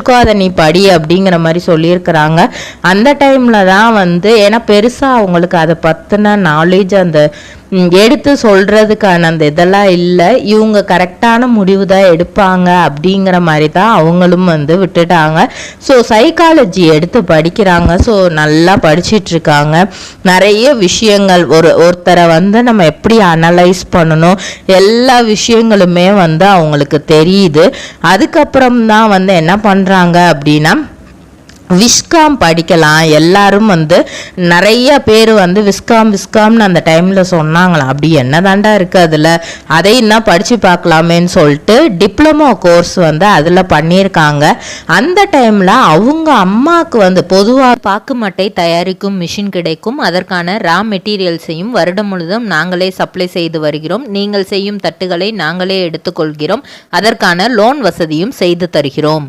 படிச்சிருக்கோ அதை நீ படி அப்படிங்கிற மாதிரி சொல்லியிருக்கிறாங்க. அந்த டைமில் தான் வந்து ஏன்னா பெருசாக அவங்களுக்கு அதை பற்றின நாலேஜ் அந்த எடுத்து சொல்கிறதுக்கான அந்த இதெல்லாம் இல்லை. இவங்க கரெக்டான முடிவு தான் எடுப்பாங்க அப்படிங்கிற மாதிரி தான் அவங்களும் வந்து விட்டுட்டாங்க. ஸோ சைக்காலஜி எடுத்து படிக்கிறாங்க. ஸோ நல்லா படிச்சிட்ருக்காங்க. நிறைய விஷயங்கள் ஒருத்தரை வந்து நம்ம எப்படி அனலைஸ் பண்ணணும் எல்லா விஷயங்களுமே வந்து அவங்களுக்கு தெரியுது. அதுக்கப்புறம் தான் வந்து என்ன பண்ணுறாங்க அப்படின்னா விஸ்காம் படிக்கலாம். எல்லாரும் வந்து நிறைய பேர் வந்து விஸ்காம்னு அந்த டைமில் சொன்னாங்களாம். அப்படி என்ன தாண்டா இருக்குது அதில், அதை இன்னும் படித்து பார்க்கலாமேன்னு சொல்லிட்டு டிப்ளமோ கோர்ஸ் வந்து அதில் பண்ணியிருக்காங்க. அந்த டைமில் அவங்க அம்மாவுக்கு வந்து பொதுவாக பாக்கு மட்டை தயாரிக்கும் மிஷின் கிடைக்கும். அதற்கான ரா மெட்டீரியல்ஸையும் வருடம் முழுதும் நாங்களே சப்ளை செய்து வருகிறோம். நீங்கள் செய்யும் தட்டுகளை நாங்களே எடுத்துக்கொள்கிறோம். அதற்கான லோன் வசதியும் செய்து தருகிறோம்.